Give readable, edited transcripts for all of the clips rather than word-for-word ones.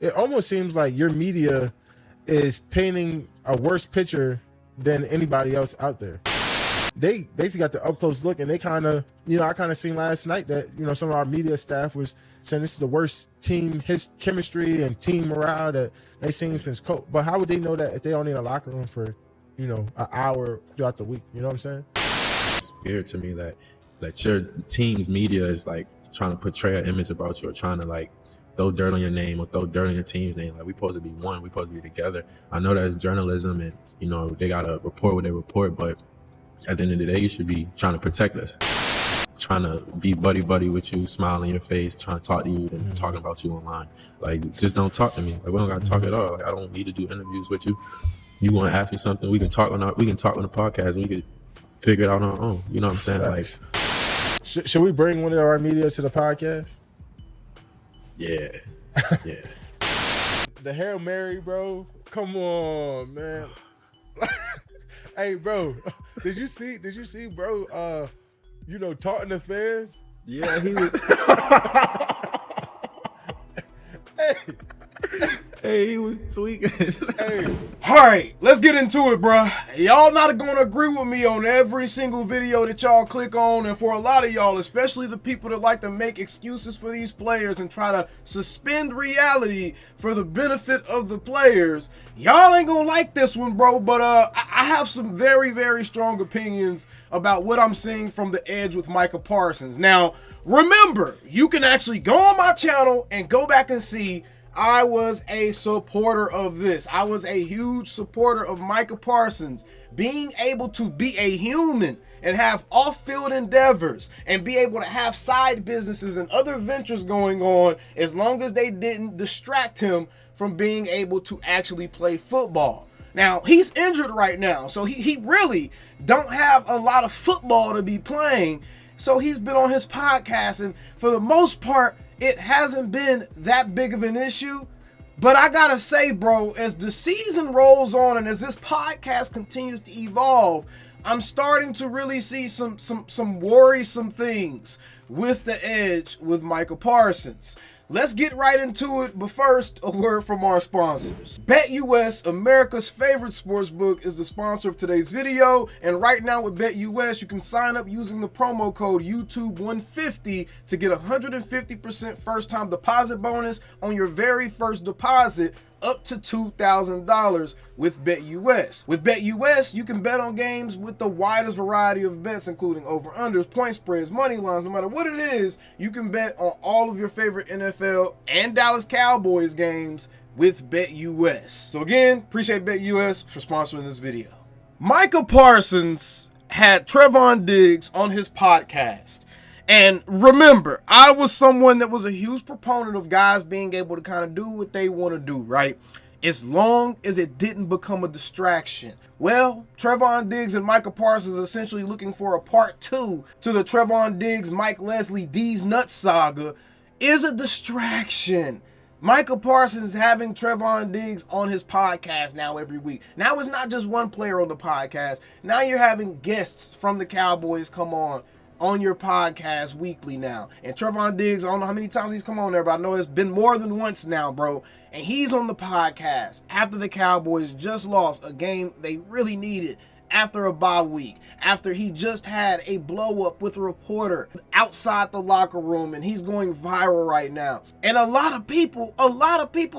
It almost seems like your media is painting a worse picture than anybody else out there. They basically got the up close look, and they kind of, I kind of seen last night that, some of our media staff was saying this is the worst team chemistry and team morale that they seen since COVID. But how would they know that if they only in a locker room for, an hour throughout the week? You know what I'm saying? It's weird to me that your team's media is like trying to portray an image about you or trying to like throw dirt on your name or throw dirt on your team's name. Like, we supposed to be one. We supposed to be together. I know that's journalism and, they got to report what they report, but at the end of the day, you should be trying to protect us, trying to be buddy with you, smile in your face, trying to talk to you and talking about you online. Like, just don't talk to me. Like, we don't got to talk at all. Like, I don't need to do interviews with you. You want to ask me something? We can talk on the podcast. And we can figure it out on our own. You know what I'm saying? Nice. Like, should we bring one of our media to the podcast? Yeah. The Hail Mary, bro. Come on, man. Hey, bro, did you see, bro, talking to fans? Yeah, he was. Hey, he was tweaking. Hey. All right, let's get into it, bro. Y'all not going to agree with me on every single video that y'all click on, and for a lot of y'all, especially the people that like to make excuses for these players and try to suspend reality for the benefit of the players, y'all ain't gonna like this one, bro. But I have some very, very strong opinions about what I'm seeing from the edge with Micah Parsons. Now, remember, you can actually go on my channel and go back and see I was a supporter of this. I was a huge supporter of Micah Parsons being able to be a human and have off-field endeavors and be able to have side businesses and other ventures going on as long as they didn't distract him from being able to actually play football. Now, he's injured right now, so he really don't have a lot of football to be playing. So he's been on his podcast, and for the most part, it hasn't been that big of an issue. But I gotta say, bro, as the season rolls on and as this podcast continues to evolve, I'm starting to really see some worrisome things with the edge with Micah Parsons. Let's get right into it, but first, a word from our sponsors. BetUS, America's favorite sportsbook, is the sponsor of today's video, and right now with BetUS, you can sign up using the promo code YouTube150 to get 150% first-time deposit bonus on your very first deposit, up to $2,000 with BetUS. With BetUS, you can bet on games with the widest variety of bets, including over-unders, point spreads, money lines. No matter what it is, you can bet on all of your favorite NFL and Dallas Cowboys games with BetUS. So again, appreciate BetUS for sponsoring this video. Micah Parsons had Trevon Diggs on his podcast. And remember, I was someone that was a huge proponent of guys being able to kind of do what they want to do, right? As long as it didn't become a distraction. Well, Trevon Diggs and Micah Parsons are essentially looking for a part 2 to the Trevon Diggs, Mike Leslie, D's Nuts saga is a distraction. Micah Parsons having Trevon Diggs on his podcast now every week. Now it's not just one player on the podcast. Now you're having guests from the Cowboys come on your podcast weekly now. And Trevon Diggs, I don't know how many times he's come on there, but I know it's been more than once now, bro. And he's on the podcast after the Cowboys just lost a game they really needed after a bye week, after he just had a blow up with a reporter outside the locker room, and he's going viral right now. And a lot of people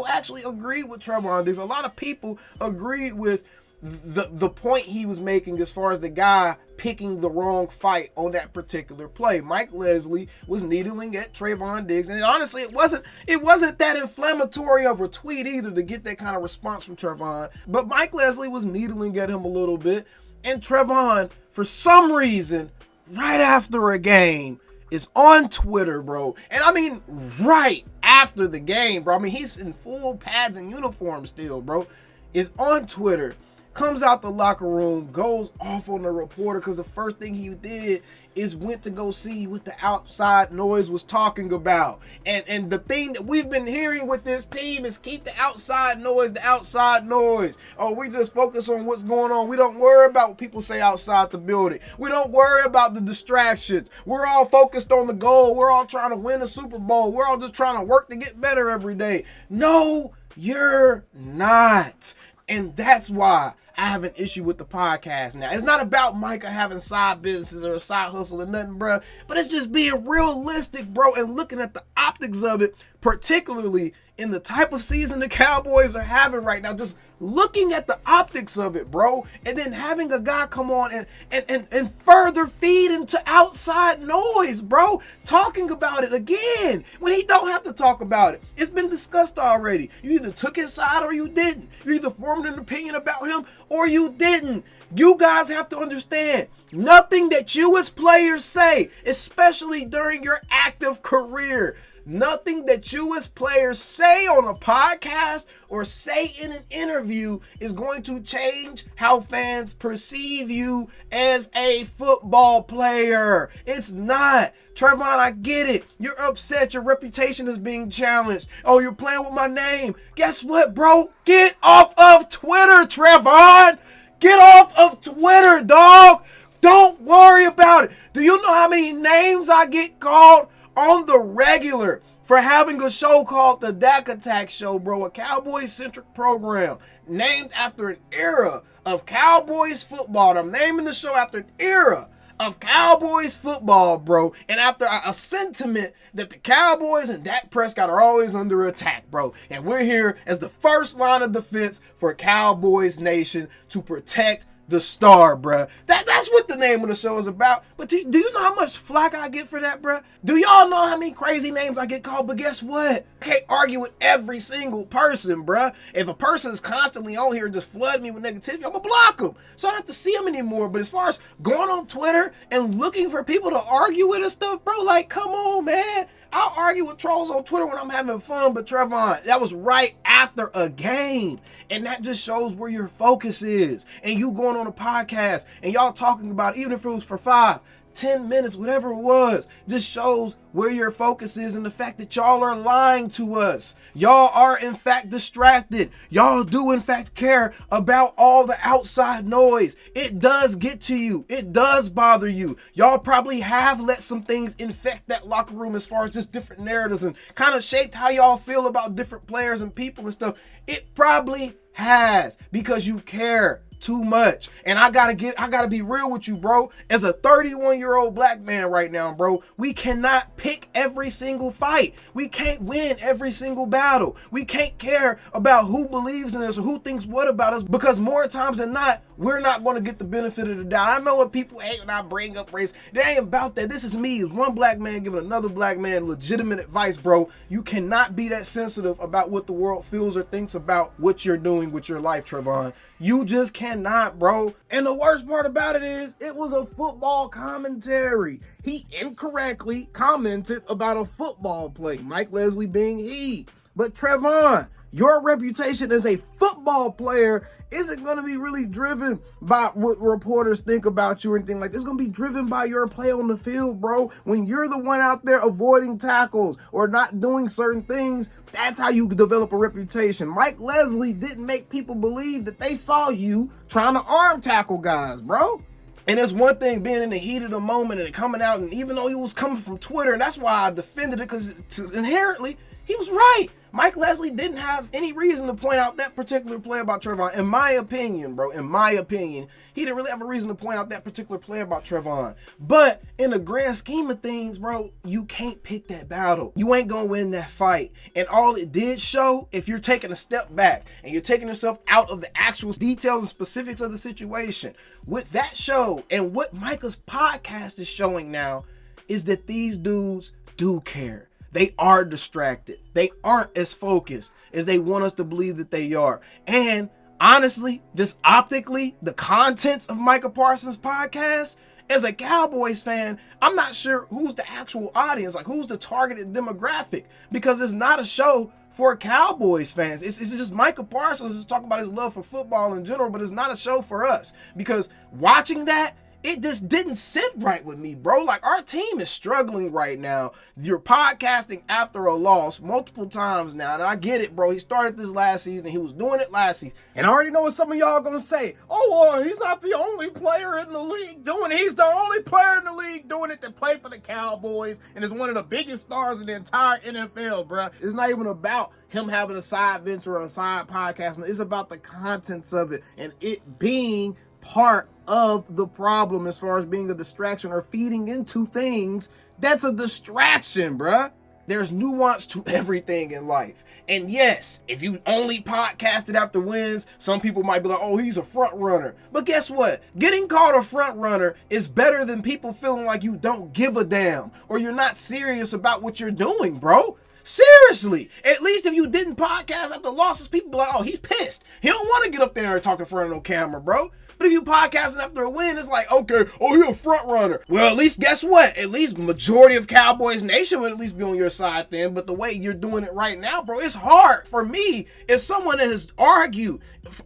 actually agree with Trevon Diggs. A lot of people agreed with the point he was making as far as the guy picking the wrong fight on that particular play. Mike Leslie was needling at Trevon Diggs, and honestly, it wasn't that inflammatory of a tweet either to get that kind of response from Trevon. But Mike Leslie was needling at him a little bit, and Trevon, for some reason, right after a game, is on Twitter, bro. And I mean, right after the game, bro. I mean, he's in full pads and uniform still, bro. Is on Twitter comes out the locker room, goes off on the reporter because the first thing he did is went to go see what the outside noise was talking about. And the thing that we've been hearing with this team is keep the outside noise the outside noise. Oh, we just focus on what's going on. We don't worry about what people say outside the building. We don't worry about the distractions. We're all focused on the goal. We're all trying to win a Super Bowl. We're all just trying to work to get better every day. No, you're not. And that's why I have an issue with the podcast now. It's not about Micah having side businesses or a side hustle or nothing, bro. But it's just being realistic, bro, and looking at the optics of it, particularly in the type of season the Cowboys are having right now. Just looking at the optics of it, bro, and then having a guy come on and further feed into outside noise, bro, talking about it again when he don't have to talk about it. It's been discussed already. You either took his side or you didn't. You either formed an opinion about him or you didn't. You guys have to understand, nothing that you as players say, especially during your active career, nothing that you as players say on a podcast or say in an interview is going to change how fans perceive you as a football player. It's not. Trevon, I get it. You're upset. Your reputation is being challenged. Oh, you're playing with my name. Guess what, bro? Get off of Twitter, Trevon. Get off of Twitter, dog. Don't worry about it. Do you know how many names I get called on the regular for having a show called the Dak Attack Show, bro? A Cowboys-centric program named after an era of Cowboys football. I'm naming the show after an era of Cowboys football, bro, and after a sentiment that the Cowboys and Dak Prescott are always under attack, bro. And we're here as the first line of defense for Cowboys Nation to protect the star, bruh. That's what the name of the show is about. But do you know how much flack I get for that, bruh? Do y'all know how many crazy names I get called? But guess what? I can't argue with every single person, bruh. If a person is constantly on here just flooding me with negativity, I'm gonna block them. So I don't have to see them anymore. But as far as going on Twitter and looking for people to argue with and stuff, bro, like, come on, man. I'll argue with trolls on Twitter when I'm having fun, but Trevon, that was right after a game. And that just shows where your focus is. And you going on a podcast and y'all talking about it, even if it was for 5, 10 minutes, whatever it was, just shows where your focus is and the fact that y'all are lying to us. Y'all are in fact distracted. Y'all do in fact care about all the outside noise. It does get to you. It does bother you. Y'all probably have let some things infect that locker room as far as just different narratives and kind of shaped how y'all feel about different players and people and stuff. It probably has, because you care too much. And I gotta be real with you, bro. As a 31-year-old black man right now, bro, we cannot pick every single fight. We can't win every single battle. We can't care about who believes in us or who thinks what about us, because more times than not, we're not going to get the benefit of the doubt. I know what people hate when I bring up race. It ain't about that. This is me, one black man giving another black man legitimate advice, bro. You cannot be that sensitive about what the world feels or thinks about what you're doing with your life, Trevon. You just cannot, bro. And the worst part about it is, it was a football commentary. He incorrectly commented about a football play, Mike Leslie being he. But Trevon, your reputation as a football player isn't going to be really driven by what reporters think about you or anything like this. It's going to be driven by your play on the field, bro. When you're the one out there avoiding tackles or not doing certain things, that's how you develop a reputation. Mike Leslie didn't make people believe that they saw you trying to arm tackle guys, bro. And it's one thing being in the heat of the moment and it coming out, and even though he was coming from Twitter, and that's why I defended it, because inherently he was right. Mike Leslie didn't have any reason to point out that particular play about Trevon. In my opinion, bro, in my opinion, he didn't really have a reason to point out that particular play about Trevon. But in the grand scheme of things, bro, you can't pick that battle. You ain't gonna win that fight. And all it did show, if you're taking a step back and you're taking yourself out of the actual details and specifics of the situation, with that show and what Micah's podcast is showing now, is that these dudes do care. They are distracted. They aren't as focused as they want us to believe that they are. And honestly, just optically, the contents of Micah Parsons' podcast, as a Cowboys fan, I'm not sure who's the actual audience, like who's the targeted demographic, because it's not a show for Cowboys fans. It's just Micah Parsons is talking about his love for football in general, but it's not a show for us, because watching that, it just didn't sit right with me, bro. Like, our team is struggling right now. You're podcasting after a loss multiple times now, and I get it, bro. He started this last season. He was doing it last season. And I already know what some of y'all gonna say. Oh, well, he's not the only player in the league doing it. He's the only player in the league doing it that played for the Cowboys and is one of the biggest stars in the entire NFL, bro. It's not even about him having a side venture or a side podcast. It's about the contents of it and it being part of the problem as far as being a distraction or feeding into things that's a distraction, bruh. There's nuance to everything in life. And yes, if you only podcasted after wins, some people might be like, oh, he's a front runner. But guess what? Getting called a front runner is better than people feeling like you don't give a damn or you're not serious about what you're doing, bro. Seriously, at least if you didn't podcast after losses, people be like, oh, he's pissed. He don't want to get up there and talk in front of no camera, bro. But if you podcasting after a win, it's like, okay, oh, you're a front runner. Well, at least guess what? At least majority of Cowboys Nation would at least be on your side then. But the way you're doing it right now, bro, it's hard for me as someone that has argued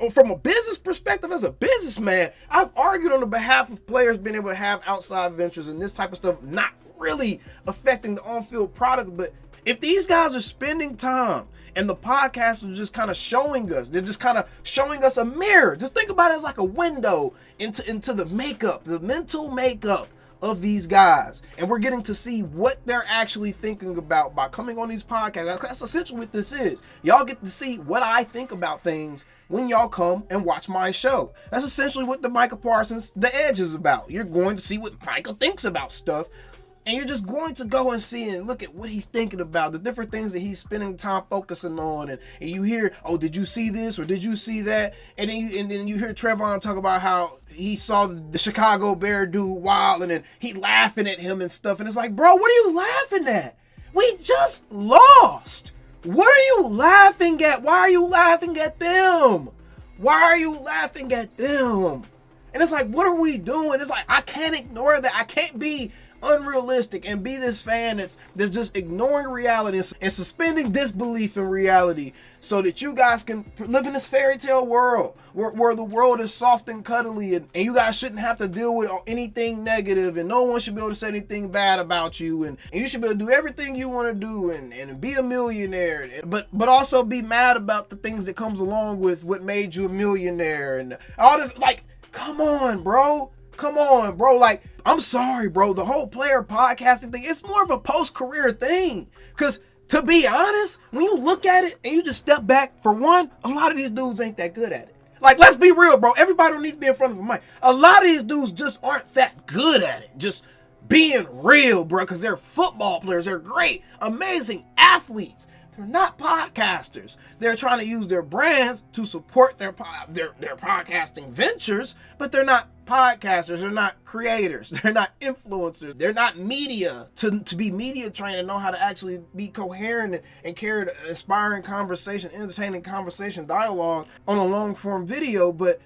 from a business perspective. As a businessman, I've argued on the behalf of players being able to have outside ventures and this type of stuff not really affecting the on-field product. But if these guys are spending time and the podcast is just kind of showing us, they're just kind of showing us a mirror. Just think about it as like a window into the makeup, the mental makeup of these guys. And we're getting to see what they're actually thinking about by coming on these podcasts. That's essentially what this is. Y'all get to see what I think about things when y'all come and watch my show. That's essentially what the Micah Parsons The Edge is about. You're going to see what Micah thinks about stuff. And you're just going to go and see and look at what he's thinking about, the different things that he's spending time focusing on. And you hear, oh, did you see this or did you see that? And then you hear Trevon talk about how he saw the Chicago Bear dude wilding and he laughing at him and stuff. And it's like, bro, what are you laughing at? We just lost. What are you laughing at? Why are you laughing at them? Why are you laughing at them? And it's like, what are we doing? It's like, I can't ignore that. I can't be unrealistic and be this fan that's just ignoring reality and suspending disbelief in reality so that you guys can live in this fairy tale world where the world is soft and cuddly and you guys shouldn't have to deal with anything negative and no one should be able to say anything bad about you and you should be able to do everything you want to do and be a millionaire, but also be mad about the things that comes along with what made you a millionaire and all this. Like, come on, bro. Like, I'm sorry, bro. The whole player podcasting thing, it's more of a post-career thing. Because, to be honest, when you look at it and you just step back, for one, a lot of these dudes ain't that good at it. Like, let's be real, bro. Everybody don't need to be in front of a mic. A lot of these dudes just aren't that good at it. Just being real, bro. Because they're football players. They're great, amazing athletes. They're not podcasters. They're trying to use their brands to support their podcasting ventures, but they're not podcasters. They're not creators. They're not influencers. They're not media to be media trained and know how to actually be coherent and carry inspiring conversation, entertaining conversation, dialogue on a long form video. But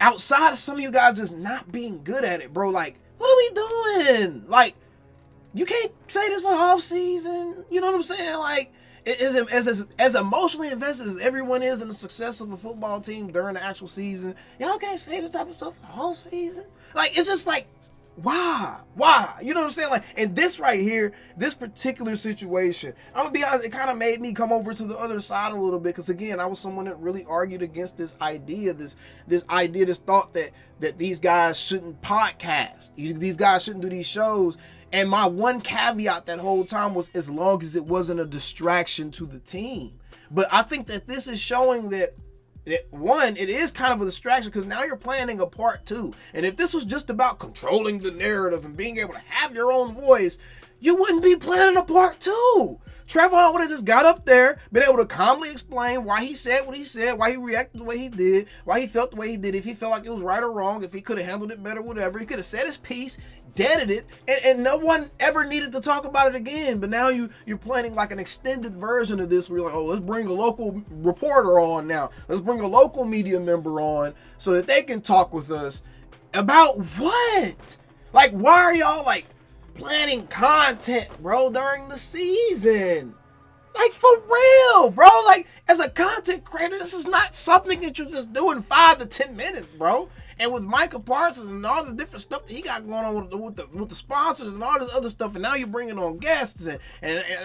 outside of some of you guys just not being good at it, bro, like, what are we doing? Like, you can't say this for the off season. You know what I'm saying? Like, as emotionally invested as everyone is in the success of a football team during the actual season, y'all can't say this type of stuff the whole season. Like, it's just like, why? You know what I'm saying? Like, and this right here, this particular situation, I'm gonna be honest, it kind of made me come over to the other side a little bit, because again, I was someone that really argued against this idea, this thought that these guys shouldn't podcast, these guys shouldn't do these shows. And my one caveat that whole time was as long as it wasn't a distraction to the team. But I think that this is showing that one, it is kind of a distraction because now you're planning a part two. And if this was just about controlling the narrative and being able to have your own voice, you wouldn't be planning a part two. Trevon would have just got up there, been able to calmly explain why he said what he said, why he reacted the way he did, why he felt the way he did, if he felt like it was right or wrong, if he could have handled it better, whatever. He could have said his piece, deaded it, and no one ever needed to talk about it again. But now you're planning like an extended version of this where you're like, oh, let's bring a local reporter on now. Let's bring a local media member on so that they can talk with us about what? Like, why are y'all like planning content, bro, during the season? Like, for real, bro. Like, as a content creator, this is not something that you just do in 5 to 10 minutes, bro. And with Micah Parsons and all the different stuff that he got going on with the sponsors and all this other stuff, and now you're bringing on guests and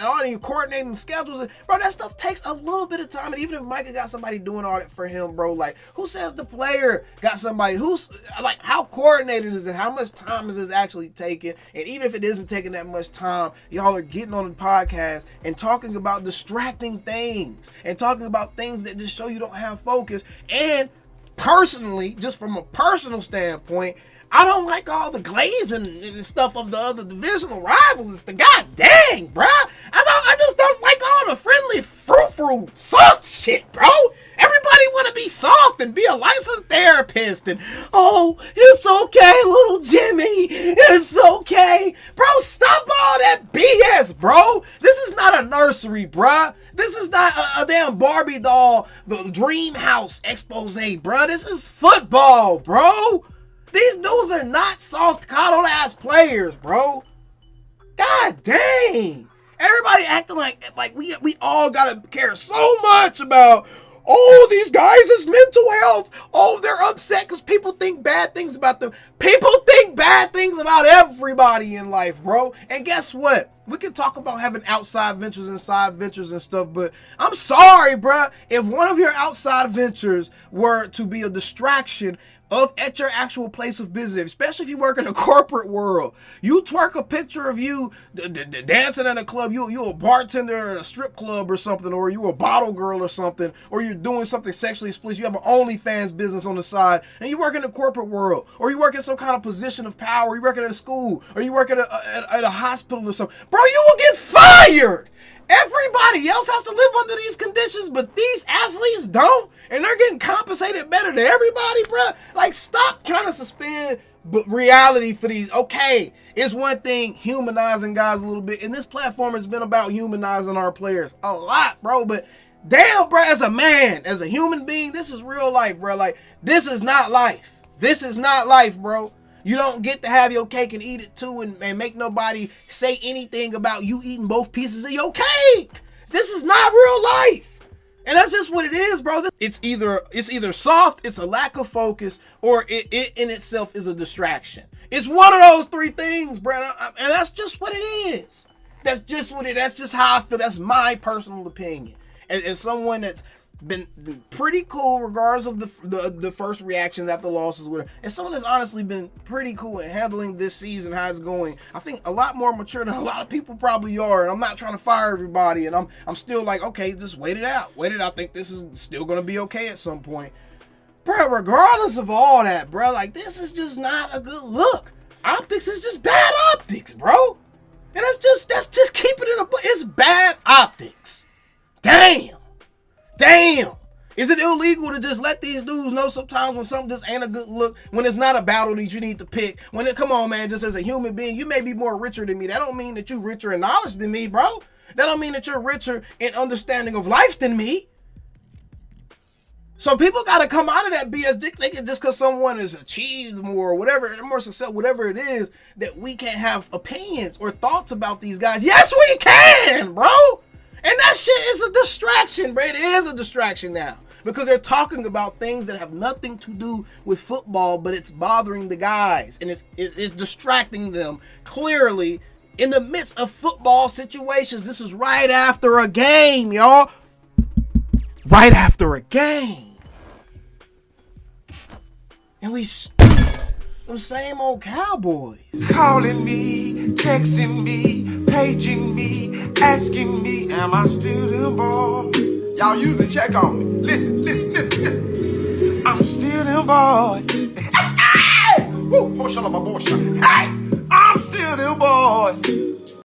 all you coordinating schedules, bro, that stuff takes a little bit of time. And even if Micah got somebody doing all that for him, bro, like, who says the player got somebody? Who's, like, how coordinated is it? How much time is this actually taking? And even if it isn't taking that much time, y'all are getting on the podcast and talking about distracting things and talking about things that just show you don't have focus. And personally, just from a personal standpoint, I don't like all the glazing and stuff of the other divisional rivals. It's the god dang, bruh. I just don't like all the friendly frou soft shit, bro. Everybody want to be soft and be a licensed therapist and, oh, it's okay, little Jimmy, it's okay. Bro, stop all that BS, bro. This is not a nursery, bruh. This is not a damn Barbie doll, the dream house expose, bro. This is football, bro. These dudes are not soft, coddled ass players, bro. God dang. Everybody acting like we all gotta care so much about, oh, these guys' mental health. Oh, they're upset because people think bad things about them. People think bad things about everybody in life, bro. And guess what? We can talk about having outside ventures and side ventures and stuff, but I'm sorry, bro. If one of your outside ventures were to be a distraction at your actual place of business, especially if you work in a corporate world, you twerk a picture of you dancing in a club, you a bartender at a strip club or something, or you a bottle girl or something, or you're doing something sexually explicit, you have an OnlyFans business on the side, and you work in the corporate world, or you work in some kind of position of power, you work at a school, or you work at a hospital or something, bro, you will get fired. Everybody else has to live under these conditions, but these athletes don't, and they're getting compensated better than everybody, bro. Like, stop trying to suspend reality for these. Okay, it's one thing humanizing guys a little bit, and this platform has been about humanizing our players a lot, bro, but damn, bro, as a man, as a human being, this is real life, bro. Like, this is not life. This is not life, bro. You don't get to have your cake and eat it too and make nobody say anything about you eating both pieces of your cake. This is not real life. And that's just what it is, bro. It's either soft, it's a lack of focus, or it in itself is a distraction. It's one of those three things, bro. And that's just what it is. That's just how I feel. That's my personal opinion. As someone that's been pretty cool regardless of the first reactions after losses, whatever, and someone that's honestly been pretty cool at handling this season, how it's going. I think a lot more mature than a lot of people probably are, and I'm not trying to fire everybody, and I'm still like, okay, just wait it out. I think this is still gonna be okay at some point, bro. Regardless of all that, bro, like, this is just not a good look. Optics is just bad optics, bro, and that's just keeping it it's bad optics. Damn! Is it illegal to just let these dudes know sometimes when something just ain't a good look, when it's not a battle that you need to pick? Come on, man, just as a human being, you may be more richer than me. That don't mean that you're richer in knowledge than me, bro. That don't mean that you're richer in understanding of life than me. So people got to come out of that BS thinking just because someone is achieved more or whatever, more success, whatever it is, that we can't have opinions or thoughts about these guys. Yes, we can, bro. And that shit is a distraction, bro. It is a distraction now because they're talking about things that have nothing to do with football, but it's bothering the guys and it's distracting them clearly in the midst of football situations. This is right after a game, y'all. Right after a game. And we the same old Cowboys. Calling me, texting me, paging me, asking me, am I still them boys? Y'all usually check on me. Listen. I'm still them boys. Hey! Woo! Oh, shut up, my boy. Hey! I'm still them boys.